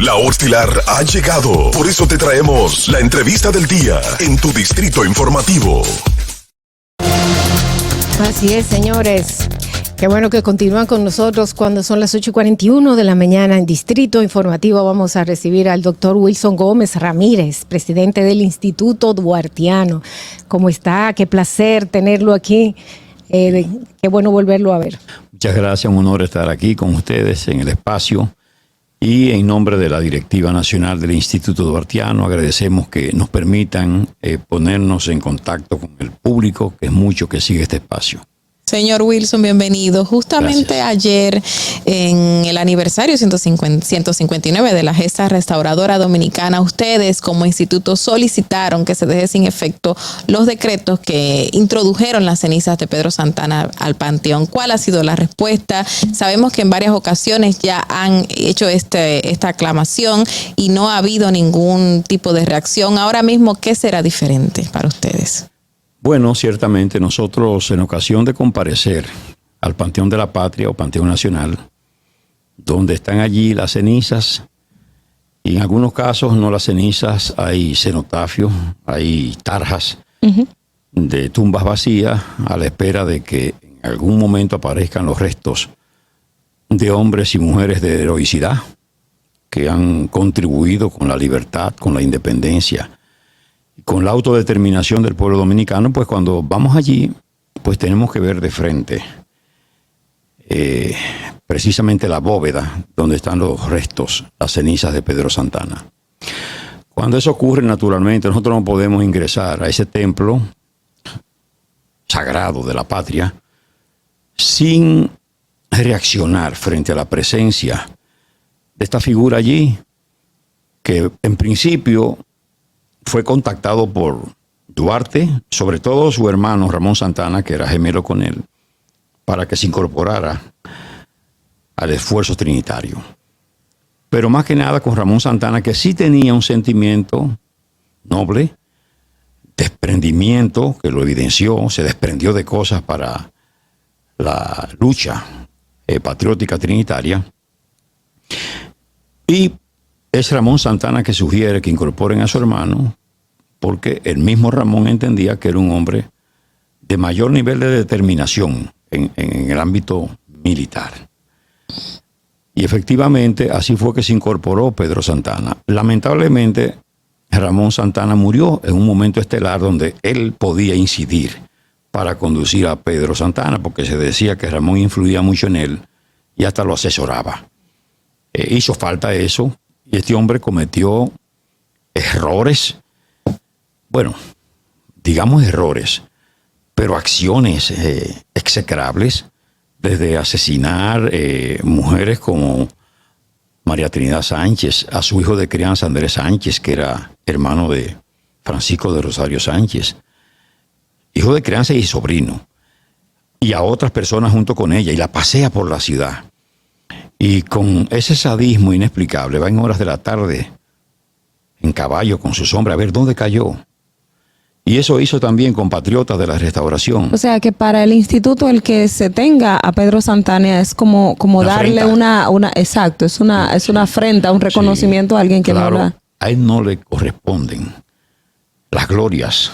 La hora estelar ha llegado. Por eso te traemos la entrevista del día en tu distrito informativo. Así es, señores. Qué bueno que continúan con nosotros cuando son las 8:41 de la mañana en Distrito Informativo. Vamos a recibir al doctor Wilson Gómez Ramírez, presidente del Instituto Duartiano. ¿Cómo está? Qué placer tenerlo aquí. Qué bueno volverlo a ver. Muchas gracias, un honor estar aquí con ustedes en el espacio. Y en nombre de la Directiva Nacional del Instituto Duartiano, agradecemos que nos permitan ponernos en contacto con el público, que es mucho que sigue este espacio. Señor Wilson, bienvenido. Justamente Gracias. ayer, en el aniversario 159 de la Gesta Restauradora Dominicana, ustedes como instituto solicitaron que se deje sin efecto los decretos que introdujeron las cenizas de Pedro Santana al panteón. ¿Cuál ha sido la respuesta? Sabemos que en varias ocasiones ya han hecho esta aclamación y no ha habido ningún tipo de reacción. Ahora mismo, ¿qué será diferente para ustedes? Bueno, ciertamente nosotros en ocasión de comparecer al Panteón de la Patria o Panteón Nacional, donde están allí las cenizas, y en algunos casos no las cenizas, hay cenotafios, hay tarjas de tumbas vacías a la espera de que en algún momento aparezcan los restos de hombres y mujeres de heroicidad que han contribuido con la libertad, con la independencia, con la autodeterminación del pueblo dominicano. Pues cuando vamos allí, pues tenemos que ver de frente precisamente la bóveda donde están los restos, las cenizas de Pedro Santana. Cuando eso ocurre, naturalmente, nosotros no podemos ingresar a ese templo sagrado de la patria sin reaccionar frente a la presencia de esta figura allí, que en principio fue contactado por Duarte, sobre todo su hermano Ramón Santana, que era gemelo con él, para que se incorporara al esfuerzo trinitario. Pero más que nada con Ramón Santana, que sí tenía un sentimiento noble, desprendimiento, que lo evidenció, se desprendió de cosas para la lucha patriótica trinitaria. Y es Ramón Santana que sugiere que incorporen a su hermano, porque el mismo Ramón entendía que era un hombre de mayor nivel de determinación en el ámbito militar. Y efectivamente así fue que se incorporó Pedro Santana. Lamentablemente, Ramón Santana murió en un momento estelar donde él podía incidir para conducir a Pedro Santana, porque se decía que Ramón influía mucho en él y hasta lo asesoraba. Hizo falta eso. Y este hombre cometió errores, bueno, digamos errores, pero acciones execrables, desde asesinar mujeres como María Trinidad Sánchez, a su hijo de crianza Andrés Sánchez, que era hermano de Francisco de Rosario Sánchez, hijo de crianza y sobrino, y a otras personas junto con ella, y la pasea por la ciudad. Y con ese sadismo inexplicable, va en horas de la tarde en caballo con su sombra a ver dónde cayó. Y eso hizo también compatriotas de la Restauración. O sea que para el instituto el que se tenga a Pedro Santana es como darle una exacto, es una afrenta, un reconocimiento, sí, a alguien que claro, no la... A él no le corresponden las glorias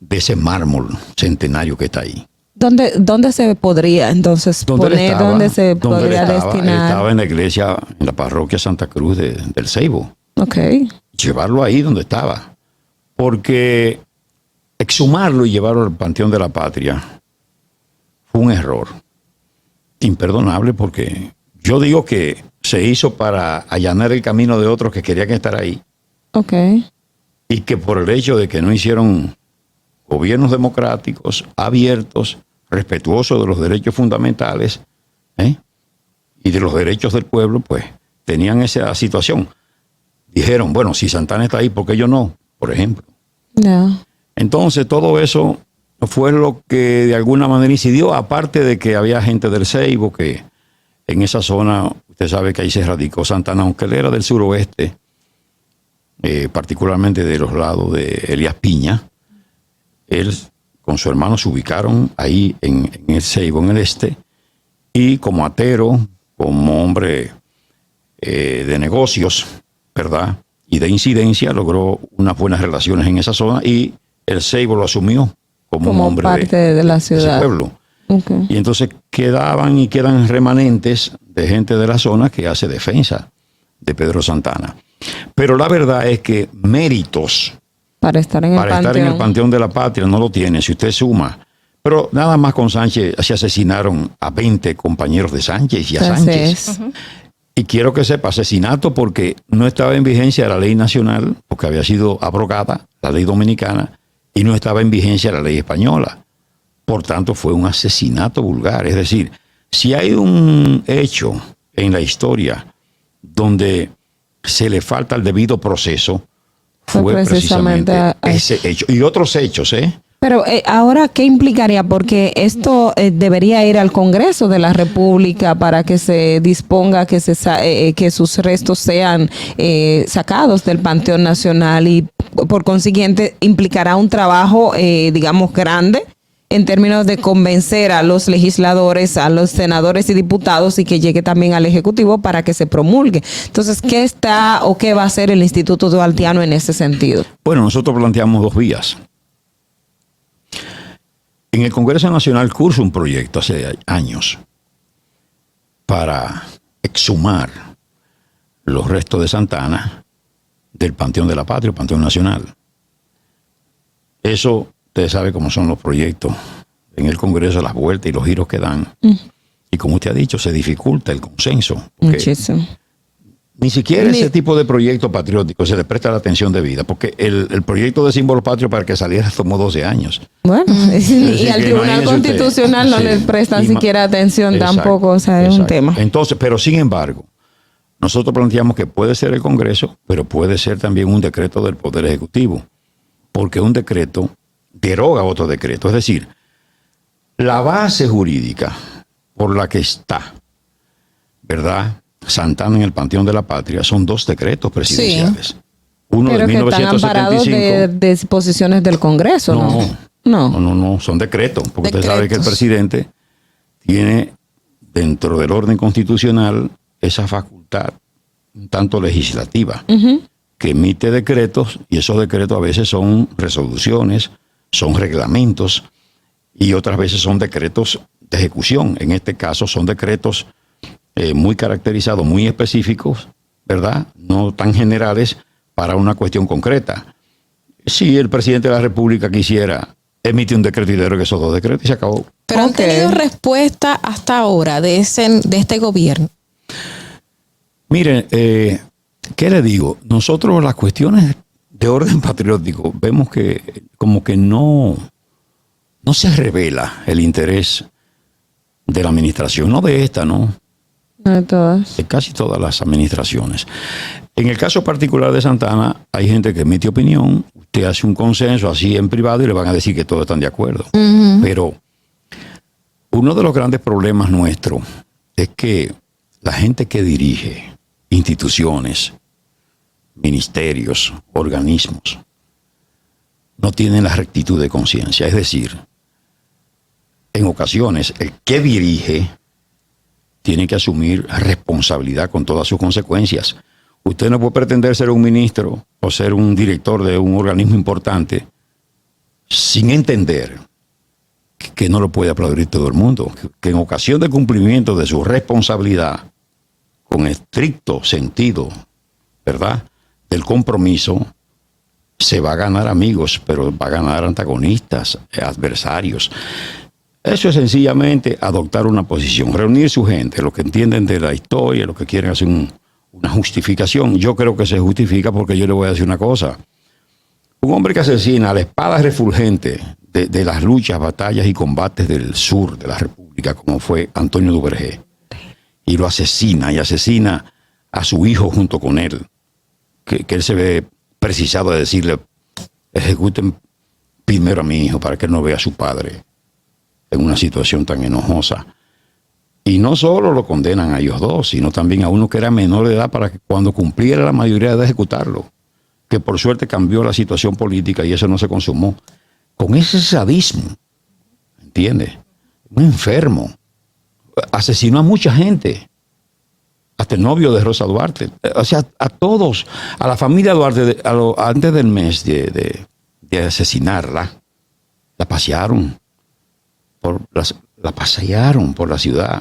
de ese mármol centenario que está ahí. ¿Dónde se podría entonces poner? ¿Dónde se podría destinar? Estaba en la iglesia, en la parroquia Santa Cruz del Ceibo. Ok. Llevarlo ahí donde estaba. Porque exhumarlo y llevarlo al Panteón de la Patria fue un error imperdonable, porque yo digo que se hizo para allanar el camino de otros que querían estar ahí. Ok. Y que por el hecho de que no hicieron gobiernos democráticos, abiertos, respetuosos de los derechos fundamentales y de los derechos del pueblo, pues tenían esa situación. Dijeron, bueno, si Santana está ahí, ¿por qué yo no? Por ejemplo. No. Entonces todo eso fue lo que de alguna manera incidió, aparte de que había gente del Ceibo que en esa zona, usted sabe que ahí se radicó Santana, aunque él era del suroeste, particularmente de los lados de Elías Piña. Él con su hermano se ubicaron ahí en el Ceibo, en el este, y como atero, como hombre de negocios, ¿verdad? Y de incidencia, logró unas buenas relaciones en esa zona y el Seibo lo asumió como un hombre parte de la ciudad. ese pueblo. Okay. Y entonces quedan remanentes de gente de la zona que hace defensa de Pedro Santana. Pero la verdad es que méritos para estar en el Panteón de la Patria no lo tiene, si usted suma. Pero nada más con Sánchez se asesinaron a 20 compañeros de Sánchez y a Sánchez. Y quiero que sepa, asesinato porque no estaba en vigencia la ley nacional, porque había sido abrogada la ley dominicana, y no estaba en vigencia la ley española. Por tanto, fue un asesinato vulgar. Es decir, si hay un hecho en la historia donde se le falta el debido proceso, fue precisamente ese hecho. Y otros hechos, Pero ahora, ¿qué implicaría? Porque esto debería ir al Congreso de la República para que se disponga que sus restos sean sacados del Panteón Nacional y por consiguiente implicará un trabajo, digamos, grande en términos de convencer a los legisladores, a los senadores y diputados y que llegue también al Ejecutivo para que se promulgue. Entonces, ¿qué va a hacer el Instituto Duartiano en ese sentido? Bueno, nosotros planteamos 2 vías. En el Congreso Nacional cursa un proyecto hace años para exhumar los restos de Santana del Panteón de la Patria, el Panteón Nacional. Eso, ustedes saben cómo son los proyectos en el Congreso, las vueltas y los giros que dan. Y como usted ha dicho, se dificulta el consenso. Muchísimo. Ni siquiera ese tipo de proyecto patriótico se le presta la atención debida, porque el proyecto de símbolo patrio para que saliera tomó 12 años. Bueno, y al Tribunal Constitucional no le prestan siquiera atención tampoco, o sea, es un tema. Entonces, pero sin embargo, nosotros planteamos que puede ser el Congreso, pero puede ser también un decreto del Poder Ejecutivo, porque un decreto deroga otro decreto. Es decir, la base jurídica por la que está, ¿verdad?, Santana en el Panteón de la Patria son 2 decretos presidenciales. Sí. Uno pero de 1975. Pero que están amparados de disposiciones del Congreso, No, son decretos. Porque usted sabe que el presidente tiene dentro del orden constitucional esa facultad un tanto legislativa, que emite decretos, y esos decretos a veces son resoluciones, son reglamentos, y otras veces son decretos de ejecución. En este caso son decretos muy caracterizados, muy específicos, ¿verdad? No tan generales para una cuestión concreta. Si el presidente de la República quisiera, emite un decreto y deroga esos 2 decretos y se acabó. Pero ¿han tenido respuesta hasta ahora de este gobierno? Miren, ¿qué le digo? Nosotros las cuestiones de orden patriótico vemos que como que no se revela el interés de la administración, no de esta, ¿no? De todas. De casi todas las administraciones. En el caso particular de Santana, hay gente que emite opinión, usted hace un consenso así en privado y le van a decir que todos están de acuerdo. Pero uno de los grandes problemas nuestros es que la gente que dirige instituciones, ministerios, organismos, no tienen la rectitud de conciencia. Es decir, en ocasiones el que dirige tiene que asumir responsabilidad con todas sus consecuencias. Usted no puede pretender ser un ministro o ser un director de un organismo importante sin entender que no lo puede aplaudir todo el mundo, que en ocasión de cumplimiento de su responsabilidad, con estricto sentido, ¿verdad?, del compromiso, se va a ganar amigos, pero va a ganar antagonistas, adversarios. Eso es sencillamente adoptar una posición, reunir su gente, los que entienden de la historia, los que quieren hacer una justificación. Yo creo que se justifica porque yo le voy a decir una cosa. Un hombre que asesina a la espada refulgente de las luchas, batallas y combates del sur de la República, como fue Antonio Duvergé, y lo asesina, y asesina a su hijo junto con él, que él se ve precisado de decirle, ejecuten primero a mi hijo para que él no vea a su padre en una situación tan enojosa. Y no solo lo condenan a ellos 2, sino también a uno que era menor de edad para que cuando cumpliera la mayoría de edad ejecutarlo, que por suerte cambió la situación política y eso no se consumó. Con ese sadismo, ¿entiende? Un enfermo. Asesinó a mucha gente. hasta el novio de Rosa Duarte, o sea, a todos, a la familia Duarte, antes del mes de asesinarla, la pasearon la pasearon por la ciudad,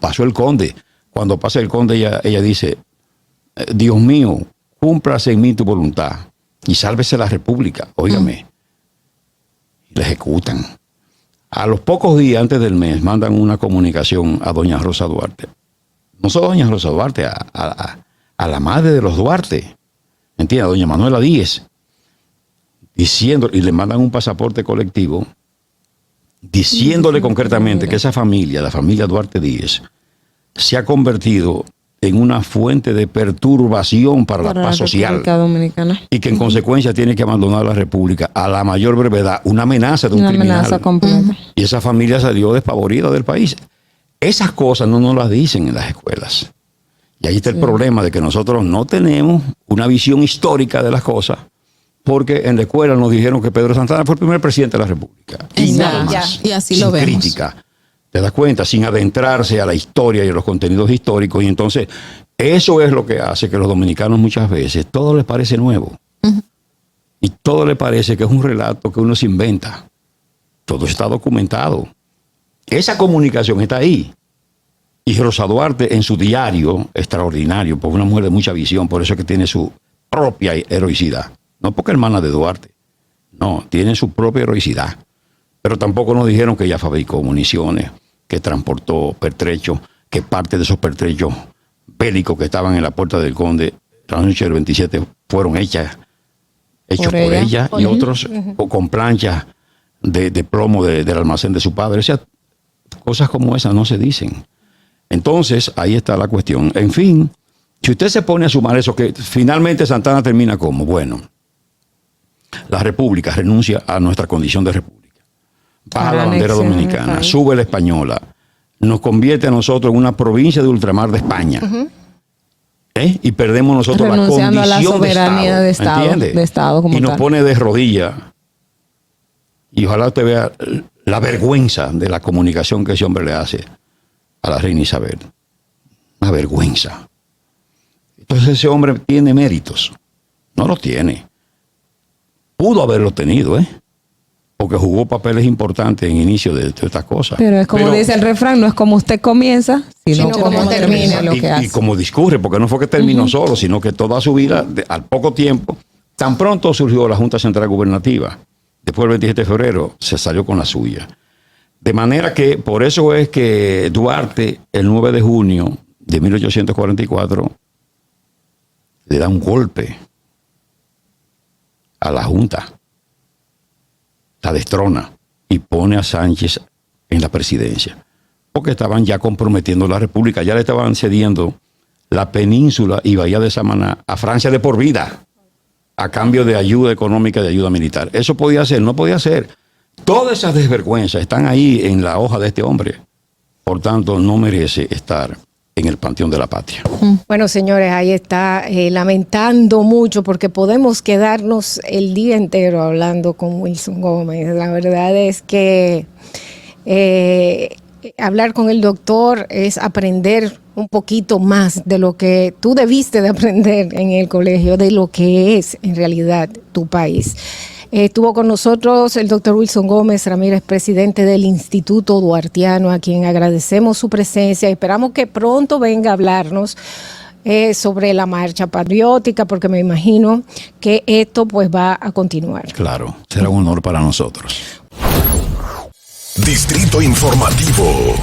pasó el conde. Cuando pasa el conde, ella dice, Dios mío, cúmplase en mí tu voluntad y sálvese la república. Óigame. Y la ejecutan. A los pocos días antes del mes mandan una comunicación a doña Rosa Duarte. No solo a doña Rosa Duarte, a la madre de los Duarte. ¿Entiendes? A doña Manuela Díez. Diciendo, y le mandan un pasaporte colectivo diciéndole concretamente que esa familia, la familia Duarte Díez, se ha convertido en una fuente de perturbación para la paz social Dominicana. Y que en consecuencia tiene que abandonar la República a la mayor brevedad, una amenaza de un criminal. Una amenaza completa. Y esa familia salió despavorida del país. Esas cosas no nos las dicen en las escuelas. Y ahí está el problema de que nosotros no tenemos una visión histórica de las cosas, porque en la escuela nos dijeron que Pedro Santana fue el primer presidente de la República. Y nada más. Y así sin lo vemos. Crítica. ¿Te das cuenta? Sin adentrarse a la historia y a los contenidos históricos. Y entonces, eso es lo que hace que a los dominicanos muchas veces todo les parece nuevo. Y todo les parece que es un relato que uno se inventa. Todo está documentado. Esa comunicación está ahí. Y Rosa Duarte, en su diario extraordinario, porque una mujer de mucha visión, por eso es que tiene su propia heroicidad. No porque hermana de Duarte. No, tiene su propia heroicidad. Pero tampoco nos dijeron que ella fabricó municiones, que transportó pertrechos, que parte de esos pertrechos bélicos que estaban en la Puerta del Conde la noche del 27 fueron hechos por ella y otros con planchas de plomo del almacén de su padre. O sea, cosas como esas no se dicen. Entonces, ahí está la cuestión. En fin, si usted se pone a sumar eso, que finalmente Santana termina como, bueno, la República renuncia a nuestra condición de República. Baja la bandera dominicana, sube la española, nos convierte a nosotros en una provincia de ultramar de España. Y perdemos nosotros la condición a la soberanía de Estado, ¿entiendes? Y nos pone de rodillas. Y ojalá usted vea la vergüenza de la comunicación que ese hombre le hace a la reina Isabel. Una vergüenza. Entonces ese hombre tiene méritos. No los tiene. Pudo haberlo tenido, porque jugó papeles importantes en inicio de estas cosas. Pero es como dice el refrán, no es como usted comienza, sino como termina lo que hace. Y como discurre, porque no fue que terminó solo, sino que toda su vida, al poco tiempo, tan pronto surgió la Junta Central Gubernativa, después del 27 de febrero, se salió con la suya. De manera que, por eso es que Duarte, el 9 de junio de 1844, le da un golpe a la Junta. La destrona y pone a Sánchez en la presidencia. Porque estaban ya comprometiendo la República, ya le estaban cediendo la península y Bahía de Samaná a Francia de por vida, a cambio de ayuda económica y de ayuda militar. Eso podía ser, no podía ser. Todas esas desvergüenzas están ahí en la hoja de este hombre. Por tanto, no merece estar en el panteón de la patria. Bueno, señores, ahí está lamentando mucho porque podemos quedarnos el día entero hablando con Wilson Gómez. La verdad es que hablar con el doctor es aprender un poquito más de lo que tú debiste de aprender en el colegio, de lo que es en realidad tu país. Estuvo con nosotros el doctor Wilson Gómez Ramírez, presidente del Instituto Duartiano, a quien agradecemos su presencia. Esperamos que pronto venga a hablarnos sobre la marcha patriótica, porque me imagino que esto pues va a continuar. Claro, será un honor para nosotros. Distrito Informativo.